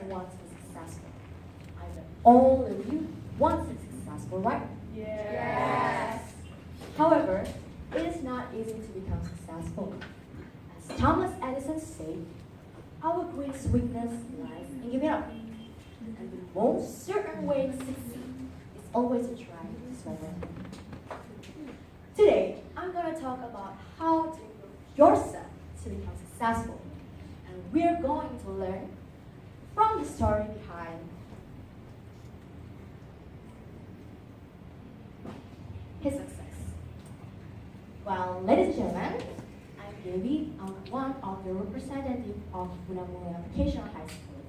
doesn't want to be successful? I bet all of you want to be successful, right? Yes. However, it is not easy to become successful. As Thomas Edison said, our greatest weakness lies in giving up. And the most certain way to succeed is always to try to surrender. Today, I'm going to talk about how to improve yourself to become successful. And we're going to learn from the story behind his success. Well, ladies and gentlemen, I'm Gaby. I'm one of the representatives of Bunamula Vocational High School.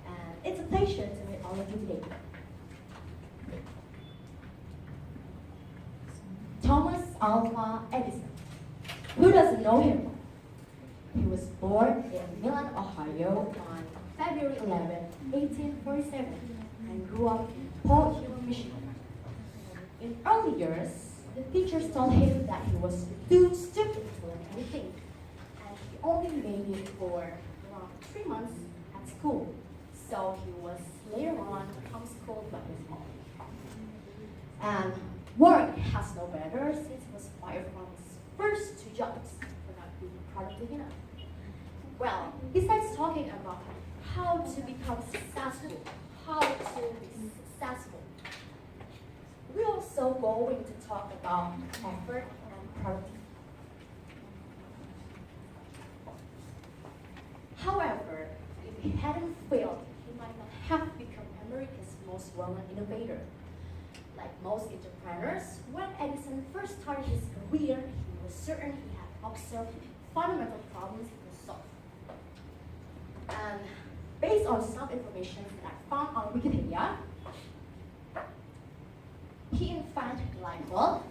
And it's a pleasure to meet all of you today. Thomas Alva Edison. Who doesn't know him? He was born in Milan, Ohio on February 11, 1847 and grew up in Port Huron, Michigan. In early years, the teachers told him that he was too stupid to learn anything, and he only made it for around 3 months at school. So he was later on homeschooled by his mom. And work has no better since he was fired from his first 2 jobs for not being productive enough. Well, besides talking about how to become successful, how to be successful, we're also going to talk about effort and productivity. However, if he hadn't failed, he might not have become America's most well-known innovator. Like most entrepreneurs, when Edison first started his career, he was certain he had observed fundamental problems he could solve. And based on some information that I found on Wikipedia, he invented the light bulb,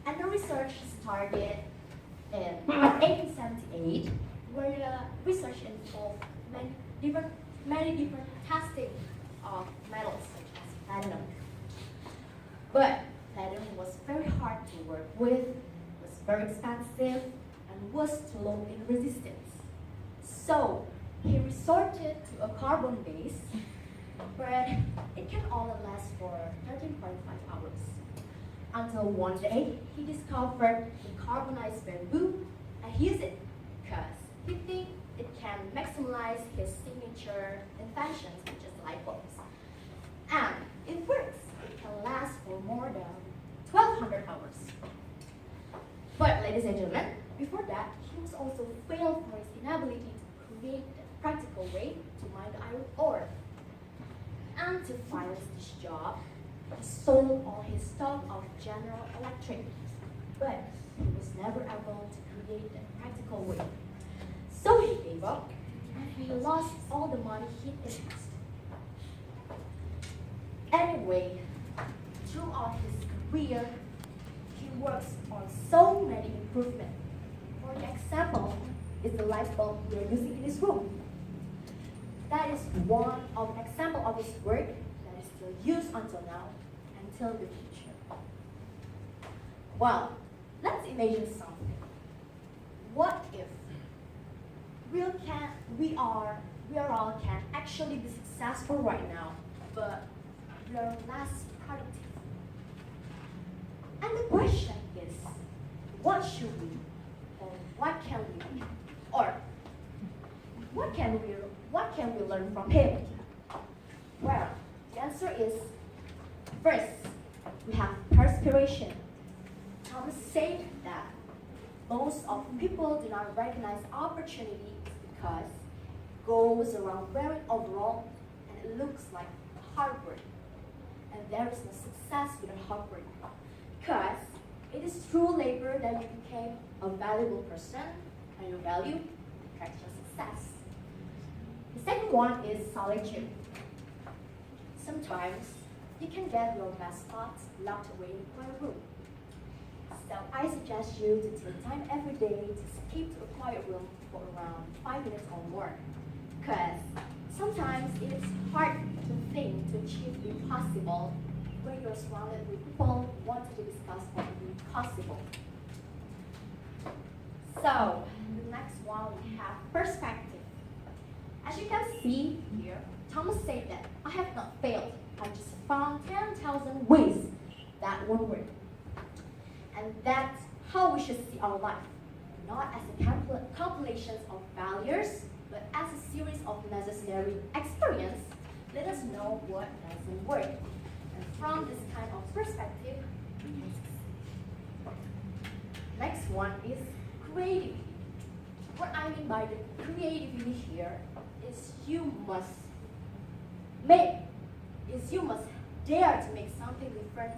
and the research started in 1878, where the research involved many different testing of metals such as platinum. But platinum was very hard to work with, was very expensive, and was too low in resistance. So he resorted to a carbon base, but it can only last for 13.5 hours. Until one day, he discovered the carbonized bamboo and he used it because he thinks it can maximize his signature inventions, which is light bulbs. And it works. It can last for more than 1,200 hours. But ladies and gentlemen, before that, he was also failed for his inability to create a practical way to mine the iron ore. And to finance this job, he sold all his stock of General Electric, but he was never able to create a practical way. So he gave up, and he lost all the money he invested. Anyway, throughout his career, he works on so many improvements. For example, is the light bulb we are using in this room. That is one of an example of his work that is still used until now, until the future. Well, let's imagine something. What if we all can actually be successful right now, but we are less productive? And the question is, what should we, or what can we, or what can we learn from him? Well, the answer is, first, we have perspiration. Thomas said that most of people do not recognize opportunity because it goes around wearing overall and it looks like hard work. And there is no success without hard work. Because it is through labor that you become a valuable person, and your value attracts your success. The second one is solitude. Sometimes you can get your best thoughts locked away in a room. So I suggest you to take time every day to escape to a quiet room for around 5 minutes or more. Because sometimes it's hard to think to achieve the impossible when you're surrounded with people who want to discuss what is impossible. So the next one we have perspective. As you can see here, Thomas said that I have not failed. I just found 10,000 ways that won't work. And that's how we should see our life, not as a compilation of failures, but as a series of necessary experience. Let us know what doesn't work. And from this kind of perspective, we can succeed. Next one is creativity. What I mean by the creativity here is you must dare to make something different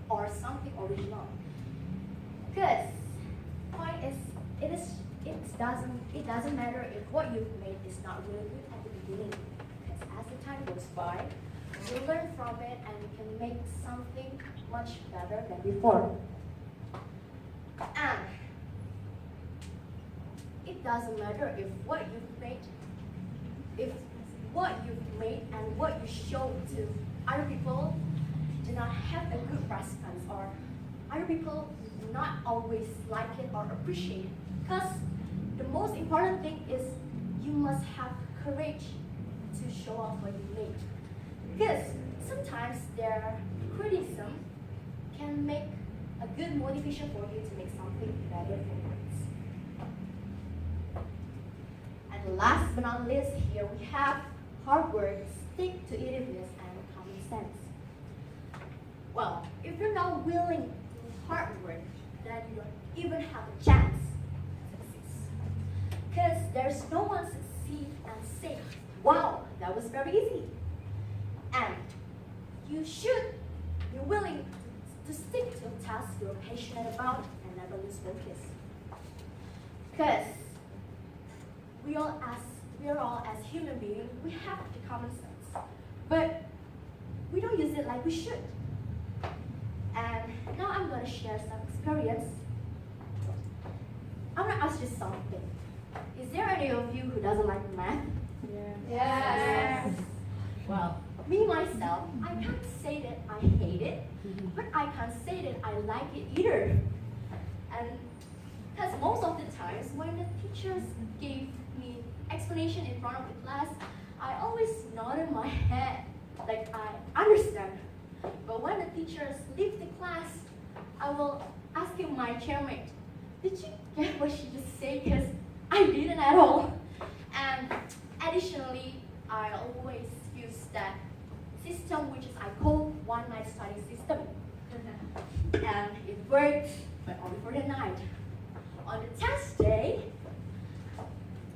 or something original. Because point is it doesn't matter if what you've made is not really good at the beginning. Because as the time goes by, you learn from it and you can make something much better than before. And it doesn't matter if what you've made and what you show to other people do not have a good response, or other people do not always like it or appreciate it. Because the most important thing is you must have courage to show off what you made. Because sometimes their criticism can make a good motivation for you to make something better for others. And last but not least, here we have hard work, stick-to-itiveness, and common sense. Well, if you're not willing to do hard work, then you don't even have a chance to succeed. Because there's no one succeed and say, wow, that was very easy. And you should be willing to stick to a task you're passionate about and never lose focus. Because we are all as human beings, we have the common sense, but we don't use it like we should. And now I'm going to share some experience. I'm going to ask you something. Is there any of you who doesn't like math? Yes. Well, me myself, I can't say that I hate it, but I can't say that I like it either. And because most of the times when the teachers gave me explanation in front of the class, I always nodded my head like I understand. But when the teachers leave the class, I will ask my chairmate, did you get what she just said? Because I didn't at all. And additionally, I always use that system which is I call one-night study system. And it worked, but only for the night. On the test day,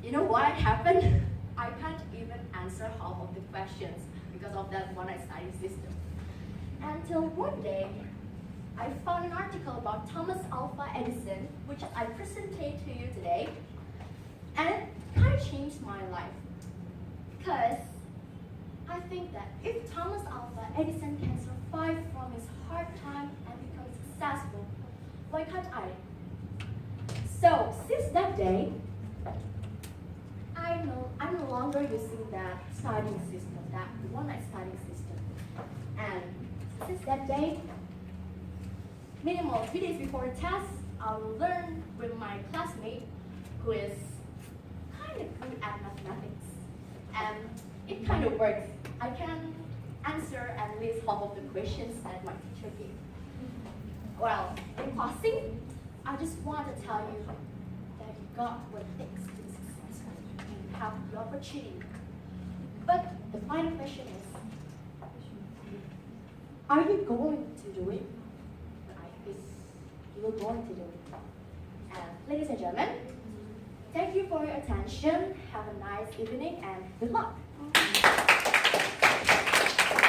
you know what happened? I can't even answer half of the questions because of that one-night study system. Until one day, I found an article about Thomas Alva Edison, which I presented to you today, and it kind of changed my life. Because I think that if Thomas Alva Edison can survive from his hard time and become successful, why can't I? So since that day, I'm no longer using that studying system, that one-night studying system. And since that day, minimum 3 days before the test, I'll learn with my classmate who is kind of good at mathematics. And it kind of works. I can answer at least half of the questions that my teacher gave. Well, in passing, I just want to tell you that you got what it takes to be successful and have the opportunity. But the final question is, are you going to do it? I guess you are going to do it. And ladies and gentlemen, thank you for your attention. Have a nice evening and good luck.